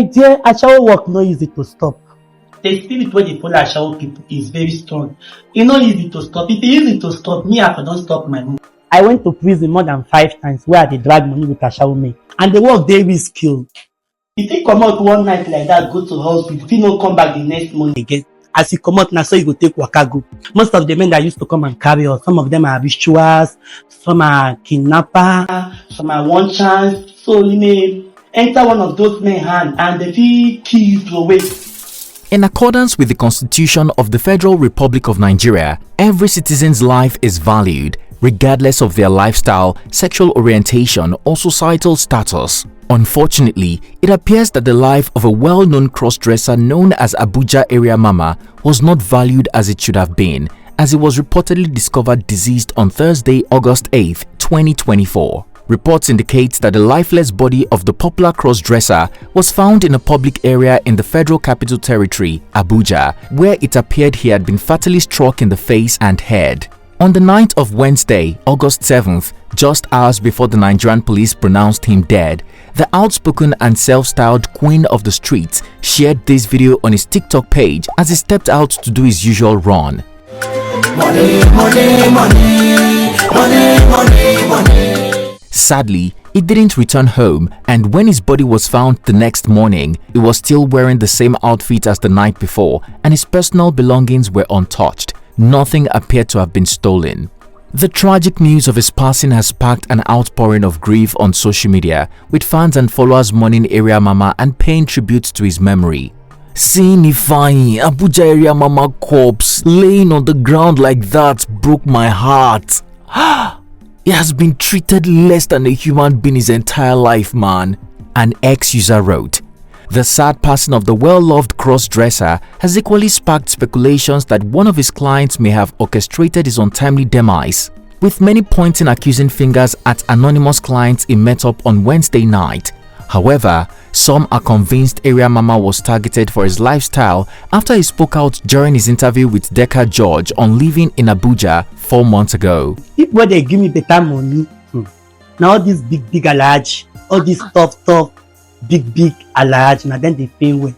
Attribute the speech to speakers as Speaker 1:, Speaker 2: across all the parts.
Speaker 1: Dear, Ashawo work no easy to stop.
Speaker 2: The spirit where they follow Ashawo people is very strong. It's not easy to stop. If it's easy to stop, me I don't stop my move.
Speaker 1: I went to prison more than 5 times where they drag money with Ashawo men. And the work they risk kill.
Speaker 2: If you come out one night like that, go to hospital, if you don't come back the next morning
Speaker 1: Again. As you come out now, so you go take waka go. Most of the men that used to come and carry us, some of them are rituals, some are kidnapper,
Speaker 2: some are one chance. So you may enter one of those men hand and they feel kill you away.
Speaker 3: In accordance with the Constitution of the Federal Republic of Nigeria, every citizen's life is valued, regardless of their lifestyle, sexual orientation, or societal status. Unfortunately, it appears that the life of a well-known cross-dresser known as Abuja Area Mama was not valued as it should have been, as it was reportedly discovered deceased on Thursday, August 8, 2024. Reports indicate that the lifeless body of the popular cross-dresser was found in a public area in the Federal Capital Territory, Abuja, where it appeared he had been fatally struck in the face and head. On the night of Wednesday, August 7th, just hours before the Nigerian police pronounced him dead, the outspoken and self-styled queen of the streets shared this video on his TikTok page as he stepped out to do his usual run.
Speaker 4: Money, money, money, money, money, money.
Speaker 3: Sadly, he didn't return home, and when his body was found the next morning, he was still wearing the same outfit as the night before, and his personal belongings were untouched. Nothing appeared to have been stolen. The tragic news of his passing has sparked an outpouring of grief on social media, with fans and followers mourning Area Mama and paying tribute to his memory. Seeing Ifeanyi, Abuja Area Mama corpse laying on the ground like that broke my heart. He has been treated less than a human being his entire life, man, an ex-user wrote. The sad passing of the well-loved cross-dresser has equally sparked speculations that one of his clients may have orchestrated his untimely demise, with many pointing accusing fingers at anonymous clients he met up on Wednesday night. However, some are convinced Area Mama was targeted for his lifestyle after he spoke out during his interview with Decca George on living in Abuja 4 months ago.
Speaker 1: People they give me better money. Now all this big alage, all this tough big alage, now then they pay well.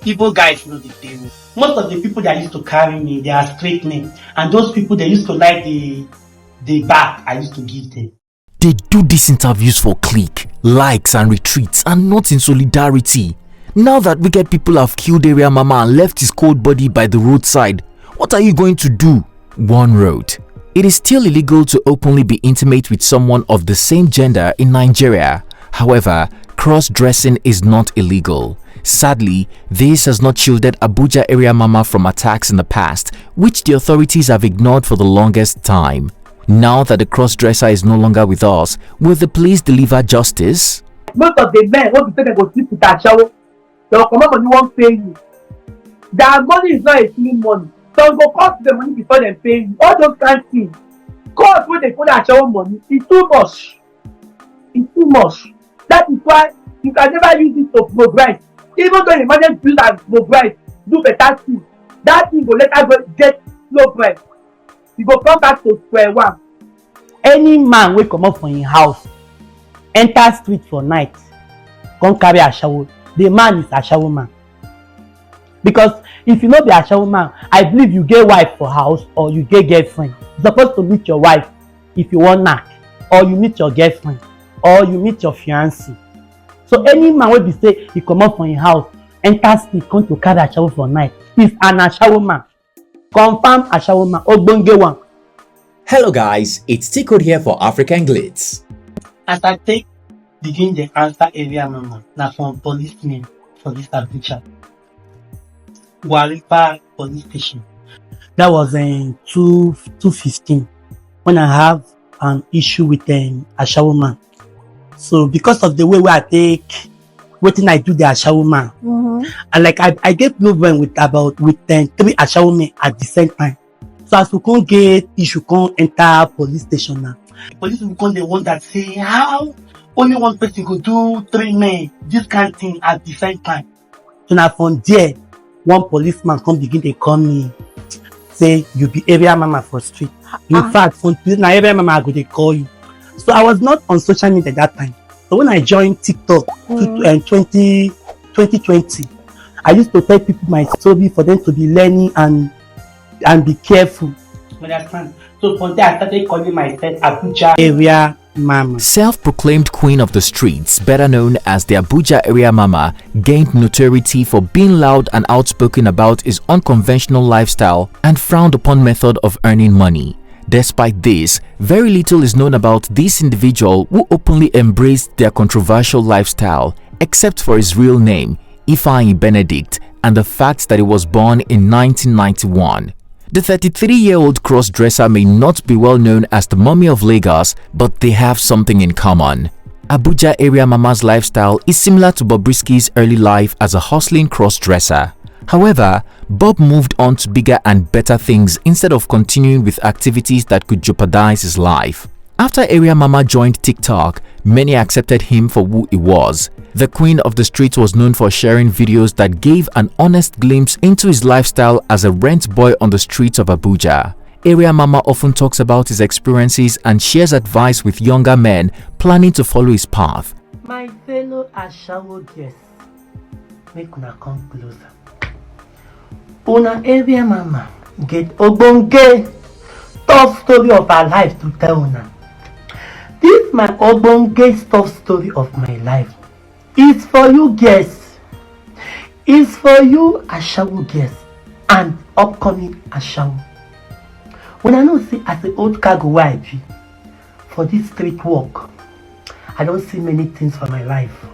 Speaker 2: People guys know the pay well. Most of the people that used to carry me, they are straight men. And those people that used to like the back I used to give them.
Speaker 3: They do these interviews for click, likes and retweets and not in solidarity. Now that wicked people have killed Area Mama and left his cold body by the roadside, what are you going to do? One wrote. It is still illegal to openly be intimate with someone of the same gender in Nigeria. However, cross-dressing is not illegal. Sadly, this has not shielded Abuja Area Mama from attacks in the past, which the authorities have ignored for the longest time. Now that the cross-dresser is no longer with us, will the police deliver justice?
Speaker 1: Most of the men want to say they go sleep with Ashawo. They will come up and won't pay you. Their money is not a clean money. So go cost the money before they pay you. All those kind of things. Cost when they put Ashawo money, it's too much. It's too much. That is why you can never use it to progress. Even though you manage to use and progress, do better things, that thing will let us get slow price. You go come back to square one. Any man will come up from his house, enter street for night, come carry Ashawo. The man is Ashawo man. Because if you know the Ashawo man, I believe you get wife for house or you get girlfriend. You're supposed to meet your wife if you want knack, or you meet your girlfriend, or you meet your fiancé. So any man will be say he come up from his house, enter street, come to carry Ashawo for night, is an Ashawo man. Confirm Ashawo man, ogbonge one.
Speaker 5: Hello guys, it's T-Code here for African Glitz.
Speaker 2: As I take begin the answer Area Mama, now from policemen for this Abuja. Waripa police station. That was in 2015 when I have an issue with Ashawo man. So because of the way I take wetin I do the Ashawo man, and like I get problem with 3 Ashawo men at the same time. So as we can't get issue, can't enter police station now. Police will come the one that say how only one person could do 3 men this kind of thing at the same time. So now from there, one policeman come begin to call me, say you be Area Mama for street. In fact, from now Area Mama I go they call you. So I was not on social media at that time. So when I joined TikTok in 2020, I used to tell people my story for them to be learning and be careful. Understand? So from there, I started calling myself Abuja Area Mama.
Speaker 3: Self-proclaimed queen of the streets, better known as the Abuja Area Mama, gained notoriety for being loud and outspoken about his unconventional lifestyle and frowned upon method of earning money. Despite this, very little is known about this individual who openly embraced their controversial lifestyle, except for his real name, Ifeanyi Benedict, and the fact that he was born in 1991. The 33-year-old cross-dresser may not be well known as the Mummy of Lagos, but they have something in common. Abuja Area Mama's lifestyle is similar to Bobrisky's early life as a hustling cross-dresser. However, Bob moved on to bigger and better things instead of continuing with activities that could jeopardize his life. After Area Mama joined TikTok, many accepted him for who he was. The queen of the street was known for sharing videos that gave an honest glimpse into his lifestyle as a rent boy on the streets of Abuja. Area Mama often talks about his experiences and shares advice with younger men planning to follow his path.
Speaker 2: My fellow Ashawo guests, make una come closer. Una Area Mama get ogbonge tough story of her life to tell una. This my ogbonge tough story of my life. It's for you guests. It's for you Ashawo guests and upcoming Ashawo. When I know see as an old cargo wey I be for this street work, I don't see many things for my life.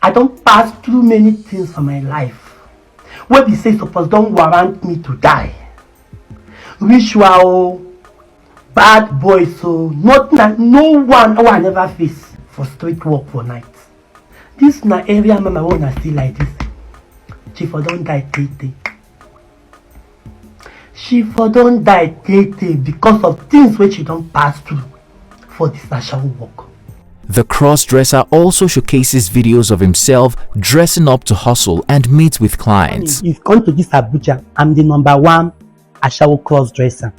Speaker 2: I don't pass through many things for my life. Wey be say suppose don't warrant me to die. Ritual, bad boys, so no one who I never face for street work for night. This na Area Mama wanna still like this. She for don't die tey. She for don't die tey because of things which she don't pass through for this Ashawo work.
Speaker 3: The cross-dresser also showcases videos of himself dressing up to hustle and meet with clients.
Speaker 2: If you come to this Abuja, I'm the #1 Ashawo cross-dresser.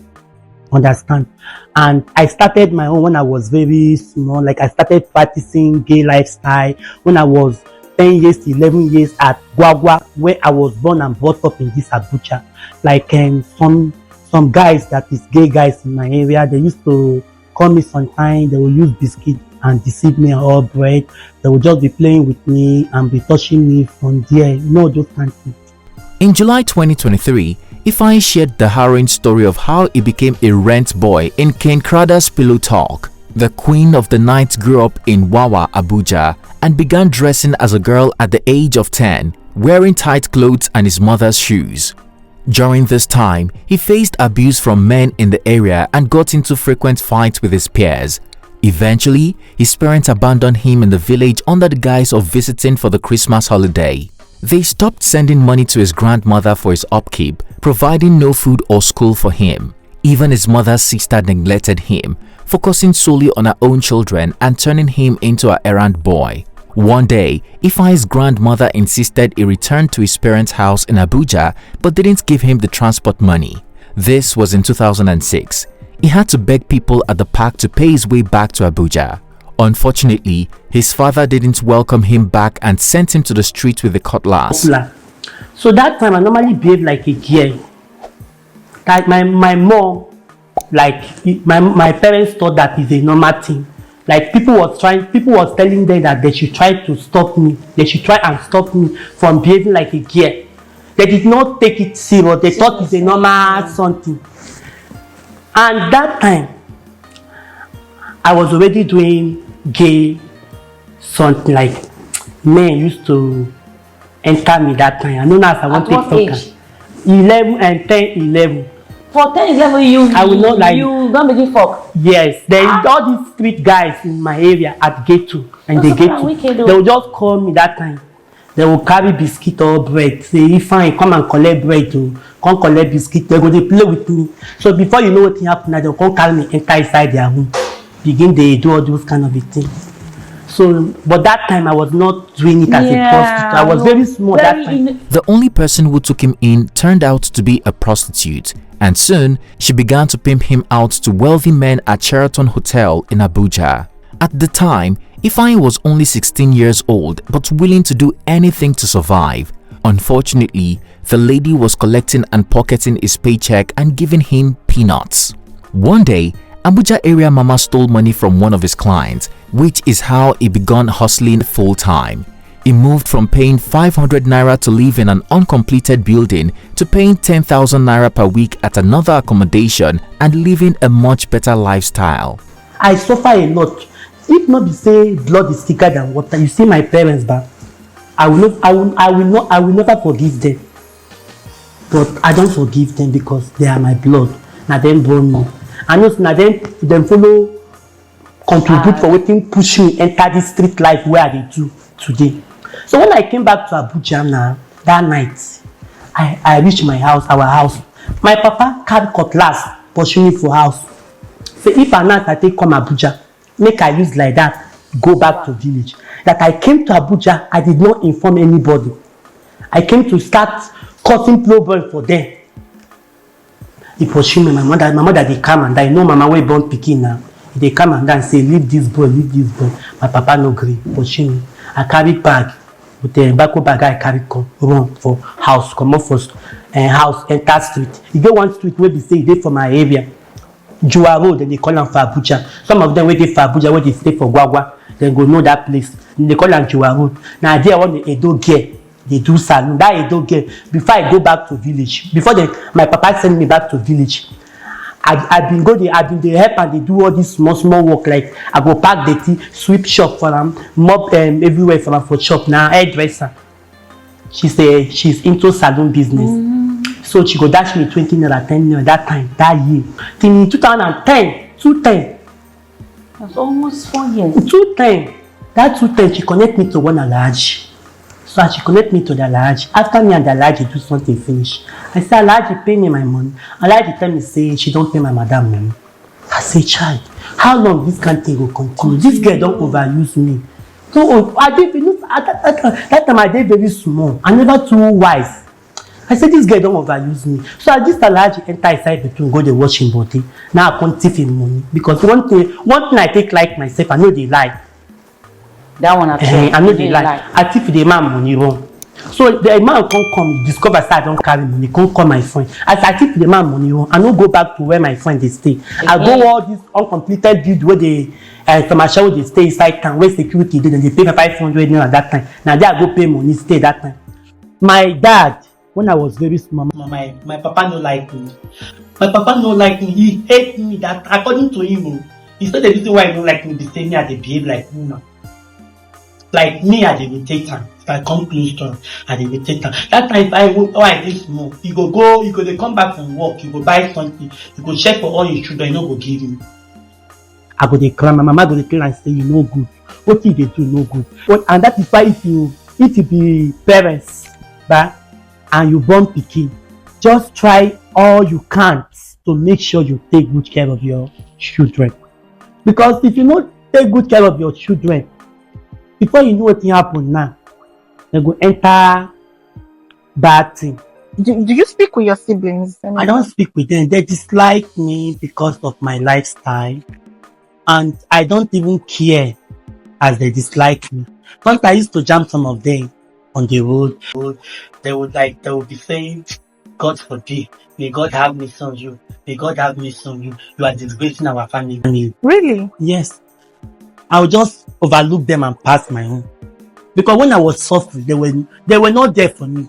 Speaker 2: Understand? And I started my own when I was very small. Like I started practicing gay lifestyle when I was 10 years to 11 years at Gwagwa, where I was born and brought up in this Abuja. Like some guys that is gay guys in my area, they used to call me sometimes. They will use biscuit and deceive me or bread. They will just be playing with me and be touching me from there. Those kind of things.
Speaker 3: In July 2023, Ifeanyi shared the harrowing story of how he became a rent boy in Ken Crada's Pillow Talk. The queen of the night grew up in Wawa, Abuja, and began dressing as a girl at the age of 10, wearing tight clothes and his mother's shoes. During this time, he faced abuse from men in the area and got into frequent fights with his peers. Eventually, his parents abandoned him in the village under the guise of visiting for the Christmas holiday. They stopped sending money to his grandmother for his upkeep, providing no food or school for him. Even his mother's sister neglected him, focusing solely on her own children and turning him into an errand boy. One day, Ifeanyi's grandmother insisted he return to his parents' house in Abuja but didn't give him the transport money. This was in 2006. He had to beg people at the park to pay his way back to Abuja. Unfortunately, his father didn't welcome him back and sent him to the street with the cutlass.
Speaker 2: So that time I normally behave like a girl. Like my mom, like my parents thought that is a normal thing. Like people was telling them that they should try to stop me. They should try and stop me from behaving like a girl. They did not take it serious. They thought it's a normal something. And that time, I was already doing gay something. Like men used to enter me that time. I know now as I want to talk. 11 and 10, 11.
Speaker 6: For 10, 11,
Speaker 2: I will not like
Speaker 6: you don't begin fuck.
Speaker 2: Yes, there is all these street guys in my area at gate 2 and they gate 2. They will just call me that time. They will carry biscuit or bread. Say, if I come and collect bread to come collect biscuit, they go they play with me. So before you know what happen, they'll come carry me enter inside their home. Begin they do all those kind of things. So, but that time I was not doing it as a prostitute. I was very small that time.
Speaker 3: The only person who took him in turned out to be a prostitute, and soon she began to pimp him out to wealthy men at Sheraton Hotel in Abuja. At the time, Ifeanyi was only 16 years old but willing to do anything to survive. Unfortunately, the lady was collecting and pocketing his paycheck and giving him peanuts. One day, Abuja Area Mama stole money from one of his clients, which is how he began hustling full-time. He moved from paying 500 naira to live in an uncompleted building to paying 10,000 naira per week at another accommodation and living a much better lifestyle.
Speaker 2: I suffer a lot. If not be say blood is thicker than water, you see my parents back. I will never forgive them. But I don't forgive them because they are my blood. Now them born me. I know now them follow contribute for wetin push me enter this street life where I do today. So when I came back to Abuja now, that night, I reached my house, our house. My papa carry cutlass pursue me for house. So if I not I take come Abuja, make I use like that, go back to village. That I came to Abuja, I did not inform anybody. I came to start causing problem for them. He pursue me, my mother they come and I know mama wey born pikin now. They come and then say, leave this boy. My papa no gree, pursue me. I carry bag, with the backo bag I carry come, run for house, come up for house, enter street. You get one street where they say they for my area. Jua Road, then they call them for Abuja. Some of them where they for Abuja, where they stay for Gwagwa, then go know that place. They call them Jua Road. Now there want the Edo girl. They do salon. That Edo girl. Before I go back to village, my papa send me back to village. I've been they help and they do all this small work, like I go pack the tea, sweep shop for them, mop everywhere for them for shop. Now hairdresser. She's into salon business. So she go dash me 20 naira, 10 naira that time, that year. Till in 2010, 210.
Speaker 6: That's almost 4 years.
Speaker 2: 210. That 210, she connect me to one Alhaji. So she connect me to the Alhaji. After me and the Alhaji do something finish. I say, Alhaji pay me my money. Alhaji tell me say she don't pay my madam money. I say, child, how long this kind of thing will continue? This girl don't overuse me. So I did that time I did very small. I never too wise. I said this girl don't overuse me. So I just Alhaji enter inside between go the washing body. Now I can't thief him money. Because one thing I take like myself, I know they lie.
Speaker 6: That one
Speaker 2: I know they lie. I thief the man money wrong. So the man can't come, discover say I don't carry money, can't call my friend. As I thief the man money wrong, I don't go back to where my friend they stay. I go all this uncompleted build where they commercial they stay inside town where security did and they pay 500 naira at that time. Now they go pay money stay that time. My dad, when I was very small, my papa no like me. My papa no like me. He hate me. That according to him, it's not the reason why he don't like me. They say me I they behave like me now. Like me, I dey take time. If I come close to him, I dey take time. That time, if I dey small, he go dey come back from work, he go buy something, he go check for all his children, he no go give him. I go dey cry, my mama go dey cry and say, you no good. What you dey do no good. And that is why if you be parents, but and you born pikin, just try all you can to make sure you take good care of your children. Because if you not take good care of your children, before you know what happen now, they go enter bad thing.
Speaker 7: Do you speak with your siblings?
Speaker 2: I don't speak with them. They dislike me because of my lifestyle. And I don't even care as they dislike me. Once I used to jam some of them on the road, they would be saying, God forbid, may God have mercy on you. May God have mercy on you. You are disgracing our family.
Speaker 7: Really?
Speaker 2: Yes. I would just overlook them and pass my own. Because when I was suffering, they were not there for me.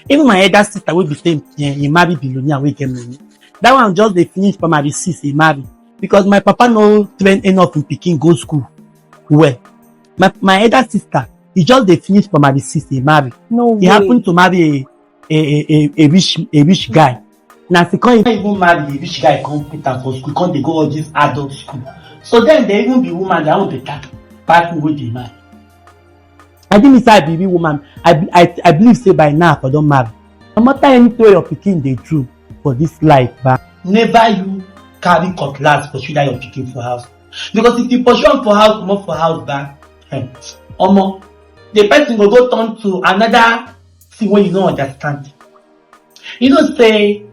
Speaker 2: Even my elder sister will be saying, yeah, he married billionaire, we get money. That one just they finish primary 6, he married. Because my papa no train enough in Peking go school. Well, my elder sister, he just they finish primary 6, he married.
Speaker 7: No way.
Speaker 2: He happened to marry a rich guy. Now he can't even marry a rich guy, come put her for school, can't they go all this adult school. So then they even be woman, they won't be that pass me with the man. I didn't say I be woman. I believe say by now I don't marry. No matter any way your pikin they do for this life, but never you carry cutlass pursue that your pikin for house. Because if you pursue am for house, come up for house back, the person will go turn to another thing when you don't understand. You know say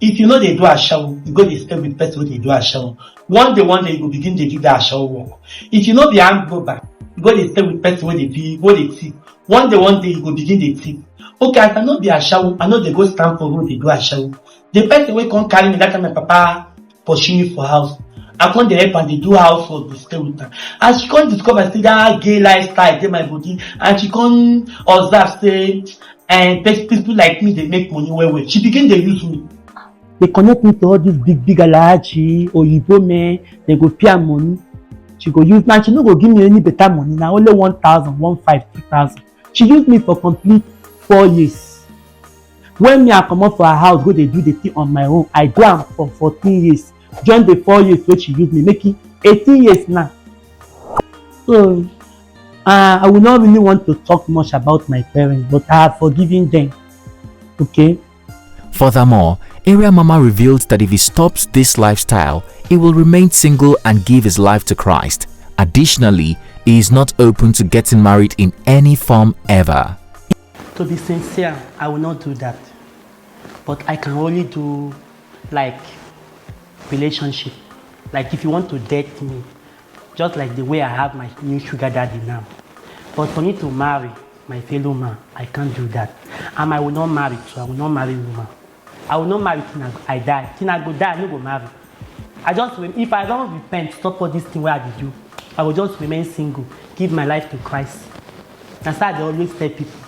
Speaker 2: if you know they do a shower, you go dey stay with person wey dey do a shower. One day you go begin dey do that shower work. If you know be hand global, you go dey stay with person wey dey thief. One day you go begin dey thief. Okay, as I no be a shower, I know they go stand for road dey do a shower. The person wey come carry me that time my papa pursue me for house. I come dey help am dey do house work, dey stay with am. As she come discover say that gay lifestyle dey my body, and she come observe say people like me dey make money well. She begin dey use me. They connect me to all these big alhaji, oyibo men. They go pay her money. She go use me, and she no go give me any better money. Now only 1,000, 1,500, 2,000. She used me for complete 4 years. When me I come up for her house, go dey do the thing on my own. I go am for 14 years. Join the 4 years wey she used me, making 18 years now. So I will not really want to talk much about my parents, but I have forgiven them. Okay.
Speaker 3: Furthermore, Area Mama revealed that if he stops this lifestyle, he will remain single and give his life to Christ. Additionally, he is not open to getting married in any form ever.
Speaker 2: To be sincere, I will not do that. But I can only do like relationship. Like if you want to date me, just like the way I have my new sugar daddy now. But for me to marry my fellow man, I can't do that. And I will not marry too. I will not marry woman. I will not marry till I die. Till I go die, I no go marry. If I don't repent, stop all this thing where I do, I will just remain single, give my life to Christ. That's how they always tell people.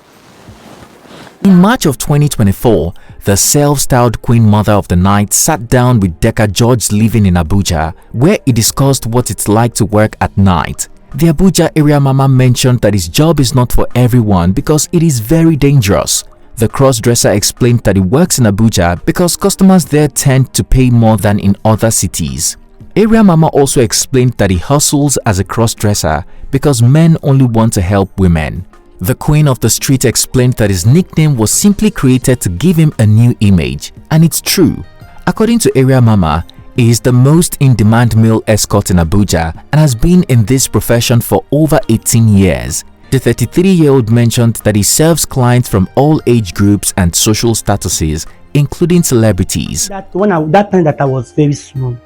Speaker 3: In March of 2024, the self-styled Queen Mother of the Night sat down with Deca George living in Abuja, where he discussed what it's like to work at night. The Abuja Area Mama mentioned that his job is not for everyone because it is very dangerous. The crossdresser explained that he works in Abuja because customers there tend to pay more than in other cities. Area Mama also explained that he hustles as a crossdresser because men only want to help women. The Queen of the Street explained that his nickname was simply created to give him a new image, and it's true. According to Area Mama, he is the most in-demand male escort in Abuja and has been in this profession for over 18 years. The 33-year-old mentioned that he serves clients from all age groups and social statuses, including celebrities.
Speaker 2: That time that I was very small,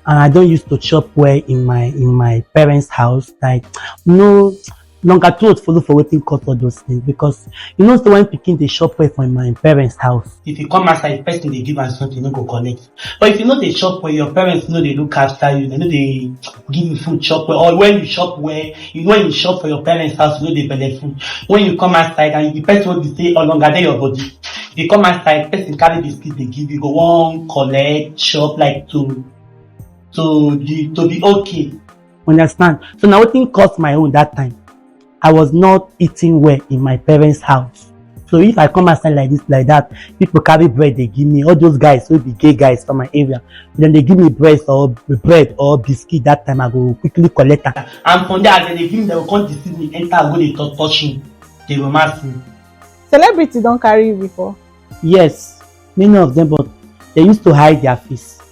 Speaker 2: and I don't used to chop well in my parents' house. Like no longer clothes follow for waiting cut all those things, because you know, so when picking they shop well from my parents' house. If you come outside, first thing they give us something, you no go collect. But if you know they shop well, your parents know they look after you, they know they give you food shop well. Or when you shop well, you know when you shop for your parents' house, you know they benefit food. When you come outside and the person will be say, oh longer than your body. If you come outside, person carry biscuit they give you, go on collect shop like to be okay. Understand? So now what cost my own that time. I was not eating well in my parents' house. So if I come outside like this, like that, people carry bread, they give me. All those guys will be gay guys from my area. Then they give me bread or biscuit. That time I go quickly collect that. And from there, then they give me, they will come to see me, enter, go, they touch me. They romance me.
Speaker 7: Celebrity don't carry you before?
Speaker 2: Yes, many of them, but they used to hide their face.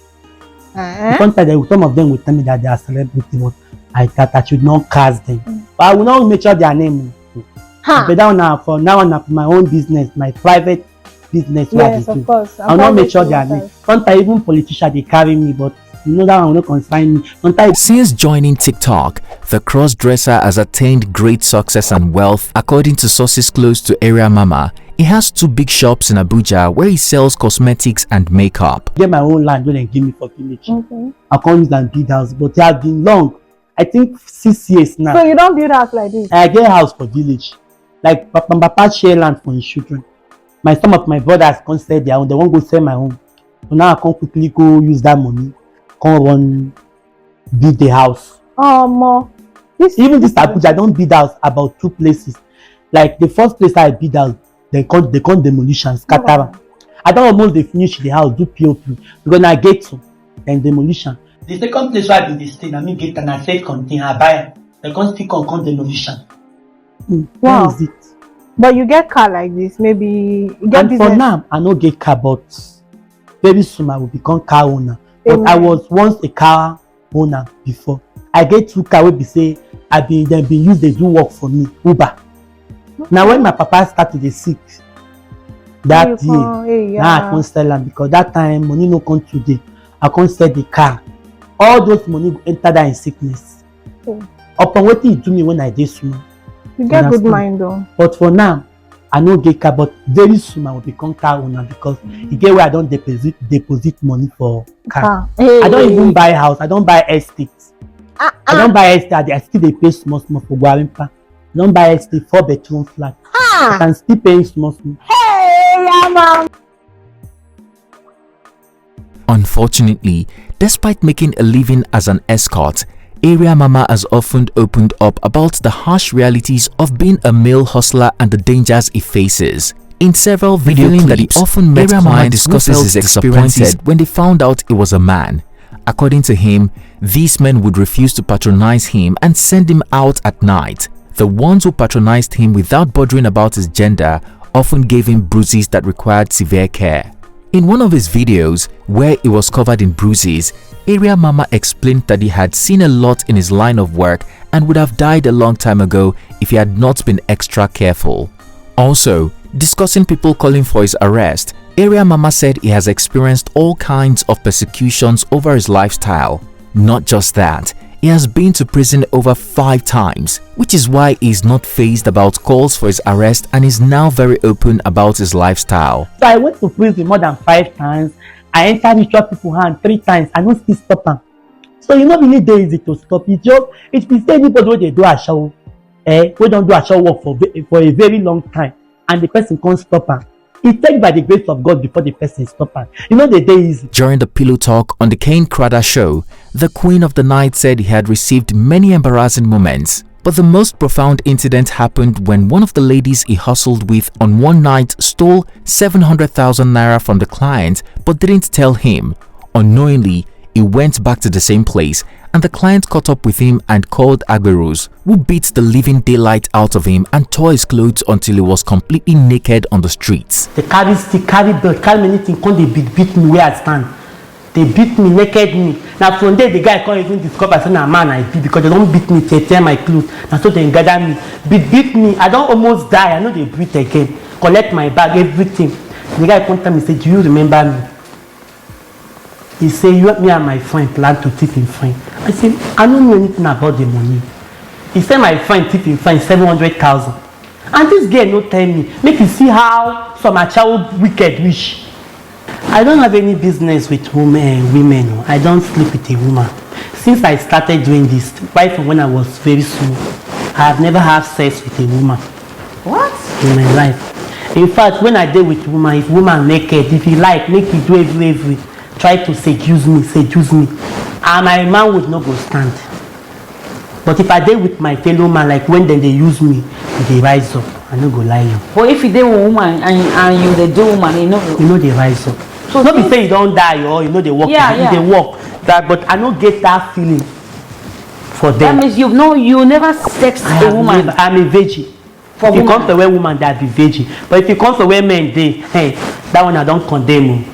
Speaker 2: Sometimes some of them will tell me that they are celebrity, but I should not cast them. But I will not mention their name. But now for my own business, my private business.
Speaker 7: Yes, of course.
Speaker 2: I will not mention their name. Sometimes even politicians they carry me, but you know that one will not concern me. Sometimes.
Speaker 3: Since joining TikTok, the crossdresser has attained great success and wealth. According to sources close to Area Mama, he has 2 big shops in Abuja where he sells cosmetics and makeup.
Speaker 2: I get my own land when they give me for village.
Speaker 7: Okay.
Speaker 2: I can't use and build house, but it has been long. I think 6 years now.
Speaker 7: So you don't build house like this?
Speaker 2: I get house for village. Like Papa share land for his children. Some of my brothers can't sell their own. They won't go sell my own. So now I can quickly go use that money. Come run, build the house.
Speaker 7: More.
Speaker 2: Even this Abuja, I don't build house about 2 places. Like the first place I build house, they come demolition, scatter. I don't almost they finish the house, do POP. Because I get to, then demolition. The second place where I build the state, I mean get an asset container, I buy. They can't still come demolition.
Speaker 7: Wow.
Speaker 2: That is it.
Speaker 7: But you get car like this, maybe you get
Speaker 2: and
Speaker 7: business.
Speaker 2: For now, I don't get car, but very soon I will become car owner. But I was once a car owner before. I get 2 cars wey be say they use they do work for me, Uber. Okay. Now when my papa started the sick, that
Speaker 7: Hey,
Speaker 2: year. Now I
Speaker 7: yeah.
Speaker 2: can't sell am because that time money no come today. I can't sell the car. All those money go enter that in sickness.
Speaker 7: Oh.
Speaker 2: Upon wetin e do me when I dey small.
Speaker 7: You get good
Speaker 2: Understand?
Speaker 7: mind though.
Speaker 2: But for now, I no get car, but very soon I will become car owner because e get where I don deposit money for car.
Speaker 7: Hey.
Speaker 2: I don even buy house, I don buy estate. I don buy estate, I still dey pay small for Gwarimpa. I don buy estate 4-bedroom flat. I can still pay small.
Speaker 7: Hey, yeah, mom.
Speaker 3: Unfortunately, despite making a living as an escort, Area Mama has often opened up about the harsh realities of being a male hustler and the dangers he faces. In several video clips, that he often met clients discusses his experiences when they found out he was a man. According to him, these men would refuse to patronize him and send him out at night. The ones who patronized him without bothering about his gender often gave him bruises that required severe care. In one of his videos, where he was covered in bruises, Area Mama explained that he had seen a lot in his line of work and would have died a long time ago if he had not been extra careful. Also, discussing people calling for his arrest, Area Mama said he has experienced all kinds of persecutions over his lifestyle. Not just that, he has been to prison over 5 times, which is why he is not fazed about calls for his arrest and is now very open about his lifestyle.
Speaker 2: So I went to prison more than 5 times. I entered ritual people hand 3 times. I no still stop am. So you know really dey easy to stop. It just if you say anybody wey dey do ashawo, wey don do ashawo work for a very long time, and the person can't stop am, it takes by the grace of God before the person stop am. You know the day easy.
Speaker 3: During the pillow talk on the Kane Crowder show, the Queen of the Night said he had received many embarrassing moments. But the most profound incident happened when one of the ladies he hustled with on one night stole 700,000 naira from the client but didn't tell him. Unknowingly, he went back to the same place and the client caught up with him and called Agberos, who beat the living daylight out of him and tore his clothes until he was completely naked on the streets.
Speaker 2: They carry stick, carry belt, carry many things, come they beat me where I stand. They beat me, naked me. Now from there the guy can't even discover say na man I be because they don't beat me, they tear my clothes. Now so they gather me, beat me. I don't almost die. I know they breathe again. Collect my bag, everything. The guy come tell me say, do you remember me? He say, you me and my friend plan to thief him friend. I say, I don't know anything about the money. He said my friend thief him friend 700,000. And this girl no tell me. Make you see how some child wicked wish. I don't have any business with women. I don't sleep with a woman. Since I started doing this, right from when I was very small, I have never had sex with a woman.
Speaker 6: What?
Speaker 2: In my life. In fact, when I date with woman, if woman naked, if you like, make you do every, try to seduce me, and my man would not go stand. But if I date with my fellow man, like when they use me, they rise up. I no go lie you.
Speaker 6: But if you dey woman and you dey do woman, you know
Speaker 2: they rise up.
Speaker 6: So
Speaker 2: not be say you don't die or you know they work. They work. That, but I don't get that feeling for them.
Speaker 6: That means you never sex a woman.
Speaker 2: I'm a veggie. If you come to where woman, that be veggie. But if you come to where men, they that one I don't condemn.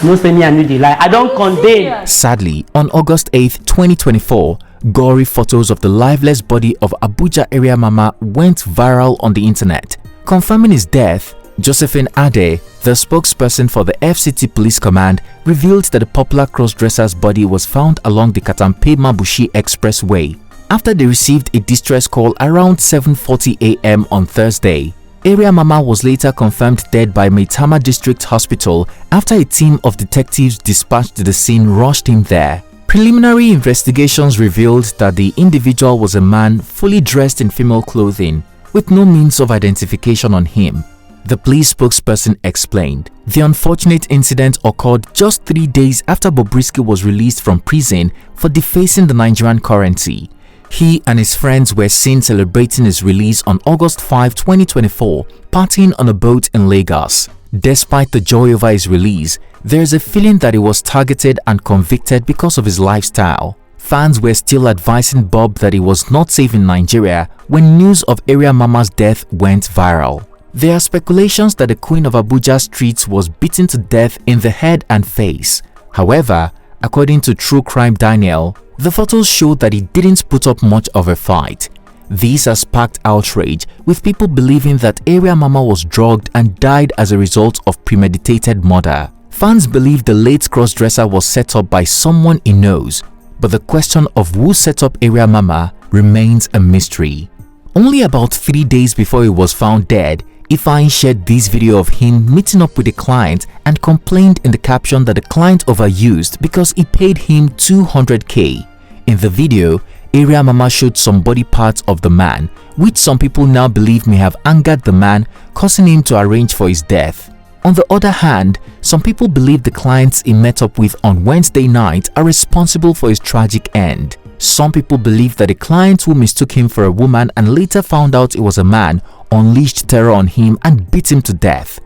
Speaker 2: No say me I know they lie. I don't condemn.
Speaker 3: Sadly, on August 8th, 2024, gory photos of the lifeless body of Abuja Area Mama went viral on the internet. Confirming his death, Josephine Ade, the spokesperson for the FCT Police Command, revealed that the popular crossdresser's body was found along the Katampe-Mabushi Expressway after they received a distress call around 7:40 a.m. on Thursday. Area Mama was later confirmed dead by Maitama District Hospital after a team of detectives dispatched to the scene rushed him there. Preliminary investigations revealed that the individual was a man fully dressed in female clothing with no means of identification on him. The police spokesperson explained, the unfortunate incident occurred just 3 days after Bobrisky was released from prison for defacing the Nigerian currency. He and his friends were seen celebrating his release on August 5, 2024, partying on a boat in Lagos. Despite the joy over his release, there is a feeling that he was targeted and convicted because of his lifestyle. Fans were still advising Bob that he was not safe in Nigeria when news of Area Mama's death went viral. There are speculations that the Queen of Abuja streets was beaten to death in the head and face. However, according to True Crime Daniel, the photos showed that he didn't put up much of a fight. This has sparked outrage, with people believing that Area Mama was drugged and died as a result of premeditated murder. Fans believe the late crossdresser was set up by someone he knows, but the question of who set up Area Mama remains a mystery. Only about 3 days before he was found dead, Ifeanyi shared this video of him meeting up with a client and complained in the caption that the client overused because he paid him 200k. In the video, Area Mama showed some body parts of the man, which some people now believe may have angered the man, causing him to arrange for his death. On the other hand, some people believe the clients he met up with on Wednesday night are responsible for his tragic end. Some people believe that the client who mistook him for a woman and later found out it was a man unleashed terror on him and beat him to death.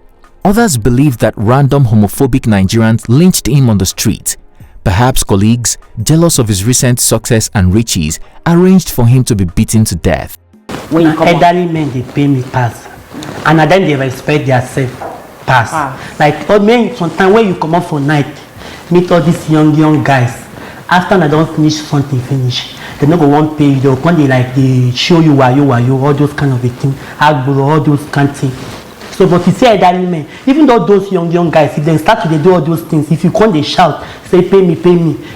Speaker 3: Others believe that random homophobic Nigerians lynched him on the street. Perhaps colleagues, jealous of his recent success and riches, arranged for him to be beaten to death.
Speaker 2: When elderly men, they pay me pass, and then they respect themselves pass. Like men, sometimes when you come up for night, meet all these young guys. After I don't finish something, they no go want pay you. They'll come, they show you why you, all those kind of a thing, all those kind of things. So, but you see elderly men, even though those young guys, if they start to do all those things, if you come, they shout, say pay me,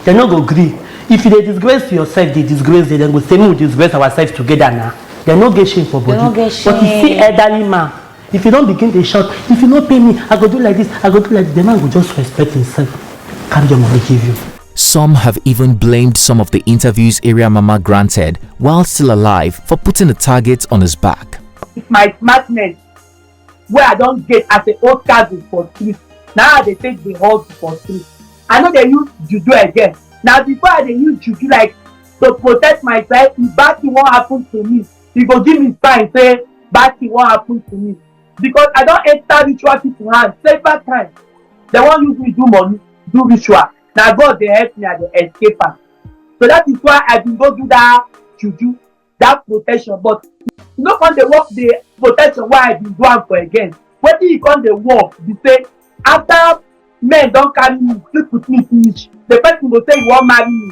Speaker 2: they no go agree. If they disgrace yourself, they disgrace them, then go say we disgrace ourselves together now. They no get shame for body. But you see elderly man, if you don't begin to shout, if you don't pay me, I go do like this, I go do like this, the man will just respect himself. Carry your money give you.
Speaker 3: Some have even blamed some of the interviews Area Mama granted while still alive for putting a target on his back.
Speaker 1: It's my smartness where I don't get as an old cousin for street. Now they take the hold for street. I know they use juju again. Now before they use juju like to protect myself, if bad thing won't happen to me, he go give me sign say bad thing won't happen to me. Because I don't enter ritual people hand several times. They won't use me do money, do ritual. Now God they help me at the escaper. So that is why I been go do that juju, that protection. But you know when they work the protection why I been do am for again. When you come the work, they say after men don't carry me, sleep with me finish. The person will say you won't marry me.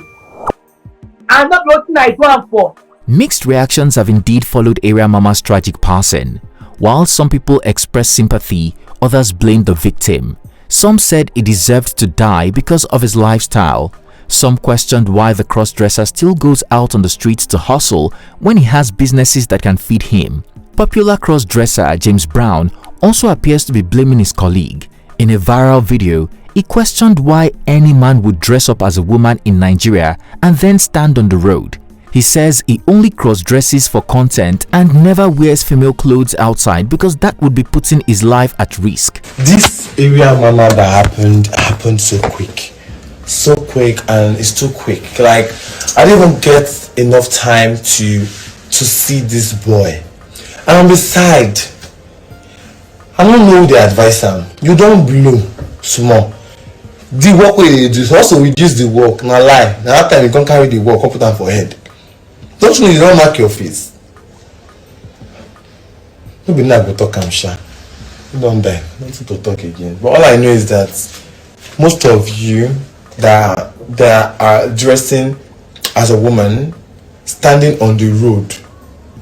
Speaker 1: And not what I do am for.
Speaker 3: Mixed reactions have indeed followed Area Mama's tragic passing. While some people expressed sympathy, others blamed the victim. Some said he deserved to die because of his lifestyle. Some questioned why the crossdresser still goes out on the streets to hustle when he has businesses that can feed him. Popular crossdresser James Brown also appears to be blaming his colleague. In a viral video, he questioned why any man would dress up as a woman in Nigeria and then stand on the road. He says he only cross-dresses for content and never wears female clothes outside because that would be putting his life at risk.
Speaker 8: This Area Mama that happened so quick, and it's too quick. Like I didn't even get enough time to see this boy. And besides, I don't know the advice am. You don't blow small. The work wey you do also reduce the work. Na lie. Na that time you can't carry the work, come put am for head. Don't you know you don't mark your face? Maybe now go talk am sha. You don't die. Nothing to talk again. But all I know is that most of you that are dressing as a woman, standing on the road,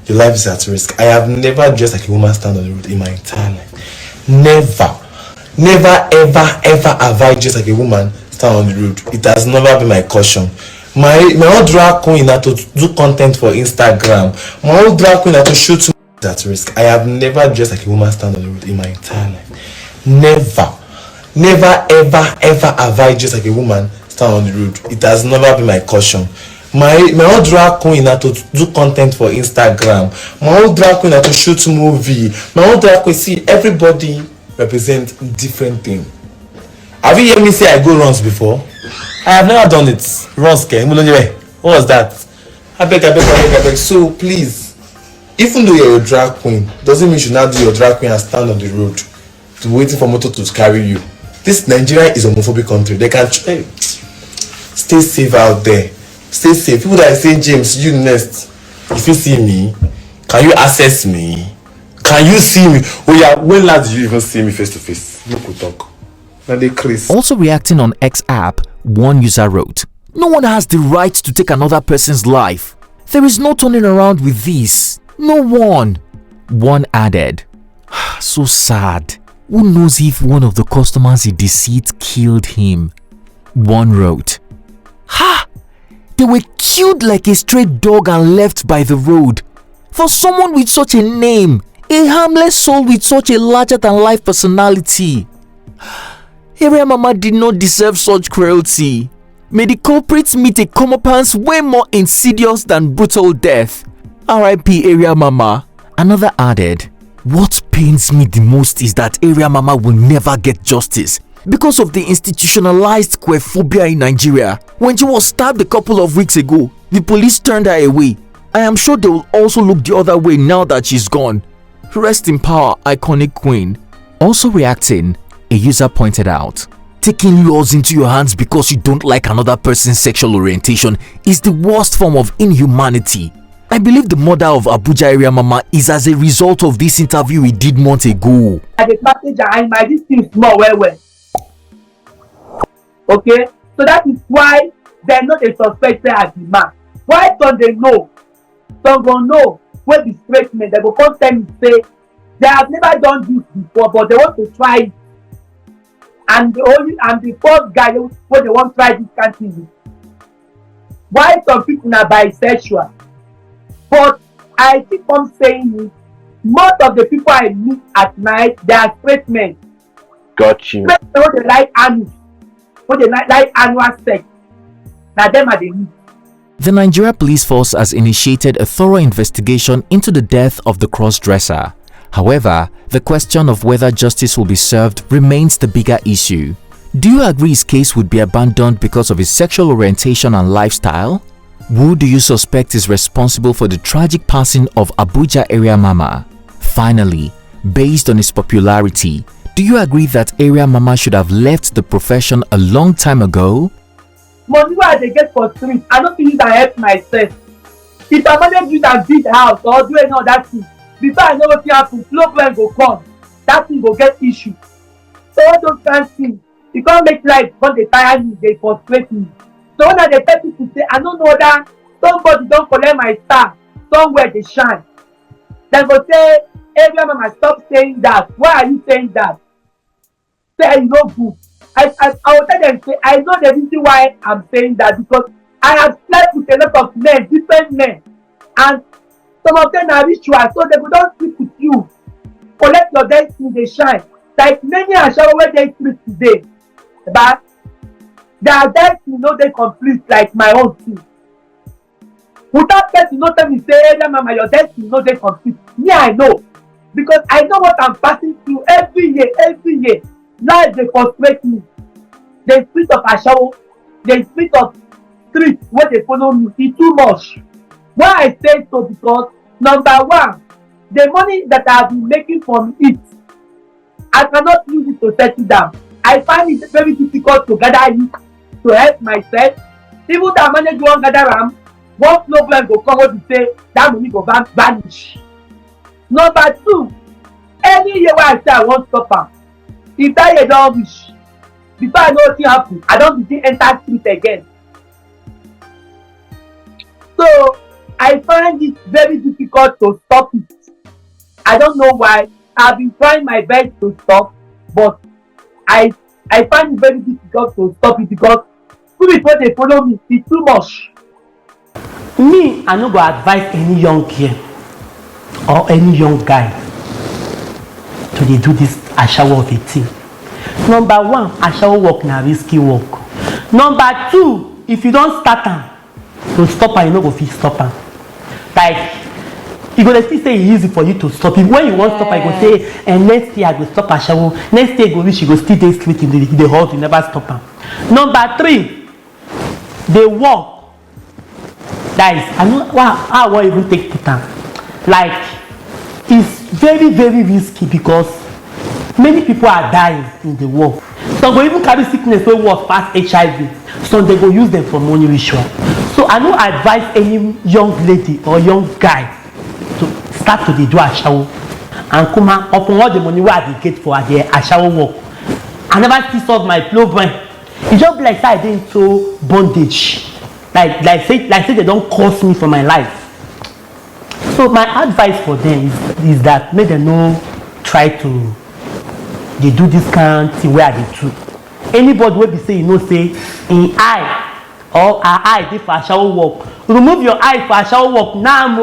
Speaker 8: your life is at risk. I have never dressed like a woman stand on the road in my entire life. Never ever have I dressed like a woman stand on the road. It has never been my caution. My own drag queen had to do content for Instagram. My own drag queen had to shoot at risk. I have never dressed like a woman stand on the road in my entire life. Never ever have I dressed like a woman stand on the road. It has never been my caution. My own drag queen had to do content for Instagram. My own drag queen had to shoot movie. My own drag queen, see, everybody represents different thing. Have you heard me say I go runs before? I have never done it. Runs, what was that? I beg. So please, even though you're a drag queen, doesn't mean you should not do your drag queen and stand on the road to waiting for motor to carry you. This Nigeria is a homophobic country. They can stay safe out there. Stay safe. People that say, James, you next. If you see me, can you access me? Can you see me? Oh yeah, when last did you even see me face to face? No could talk. Now they crazy.
Speaker 3: Also reacting on X app, one user wrote, "No one has the right to take another person's life. There is no turning around with this. No one. One added, so sad. Who knows if one of the customers he deceived killed him? One wrote, ha! They were killed like a stray dog and left by the road. For someone with such a name, a harmless soul with such a larger-than-life personality. Area Mama did not deserve such cruelty. May the culprits meet a comeuppance way more insidious than brutal death. R.I.P. Area Mama. Another added, what pains me the most is that Area Mama will never get justice because of the institutionalized queerphobia in Nigeria. When she was stabbed a couple of weeks ago, the police turned her away. I am sure they will also look the other way now that she's gone. Rest in power, iconic queen. Also reacting, a user pointed out, taking laws into your hands because you don't like another person's sexual orientation is the worst form of inhumanity. I believe the mother of Abuja Area Mama is as a result of this interview we did months ago.
Speaker 1: The passenger and my this thing small well. Okay, so that is why they're not a suspected as the man. Why don't they know? Some go know where the statement they go come tell me say they have never done this before, but they want to try it. And the first guy where they want to try this kind of thing. Why some people are bisexual? But I keep on saying it. Most of the people I meet at night, they are straight men.
Speaker 9: Got you.
Speaker 1: Straight men they like annual, what they like annual sex. Now them are the meet.
Speaker 3: The Nigeria Police Force has initiated a thorough investigation into the death of the cross-dresser. However, the question of whether justice will be served remains the bigger issue. Do you agree his case would be abandoned because of his sexual orientation and lifestyle? Who do you suspect is responsible for the tragic passing of Abuja Area Mama? Finally, based on his popularity, do you agree that Area Mama should have left the profession a long time ago?
Speaker 1: Money where they get for street, I don't think I help myself. If I manage use a big house or do any other thing, before I know what happen, problem go come. That thing go get issue. So all those kind of things, you can't make life when they tire me, they frustrate me. So when I tell people say, I don't know that somebody don't collect my star, somewhere they shine. They go say, Area Mama, stop saying that. Why are you saying that? Say you no good. I will tell them say I know the reason why I'm saying that because I have slept with a lot of men, different men, and some of them are ritual, so they will don't sleep with you. Collect your destiny, they shine. Like many are shower where they sleep today, but their destiny no they complete like my own too. Without person no tell me say, Area Mama, your destiny no they complete. Me I know because I know what I'm passing through every year. Life they frustrate me. The spirit of Ashawo, the spirit of street where they follow me is too much. Why I say so because number one, the money that I have been making from it, I cannot use it to settle down. I find it very difficult to gather it to help myself. Even though I manage one gather am, one problem go come to say that money go vanish. Number two, any year where I say I won't stop am, if that year don't reach, before I know what happen, I don't begin enter street again. So I find it very difficult to stop it. I don't know why. I've been trying my best to stop, but I find it very difficult to stop it because people they follow me, it's too much.
Speaker 2: Me, I no go advise any young girl or any young guy to dey do this ashawo of a thing. Number one, ashawo work na risky work. Number two, if you don't start am, to stop am, you no go fit stop am. Like, you go dey still say e easy for you to stop it. When you wan stop am, you go say, and next year I go stop ashawo. Next year go reach, you go still dey street in the hall, you never stop am. Number three, the work. Guys, I know how I won't even take put am. Like, it's very, very risky because many people are dying in the war. Some go even carry sickness wey worse pass HIV. Some they go use them for money ritual. So I no advise any young lady or young guy to start to dey do ashawo and come upon all the money wey I dey get for their ashawo work. I never still solve my problem. E just be like say I dey into bondage. Like say they don't curse me for my life. So my advice for them is that make them no try to they do this kind of thing where they do. Anybody will be saying, say in eye or her eye dey for ashawo work, remove your eye for ashawo work now,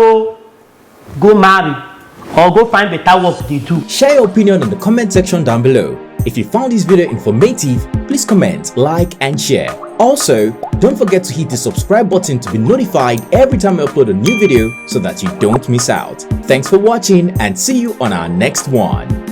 Speaker 2: go marry or go find better work they do.
Speaker 5: Share your opinion in the comment section down below. If you found this video informative, please comment, like and share. Also, don't forget to hit the subscribe button to be notified every time I upload a new video so that you don't miss out. Thanks for watching and see you on our next one.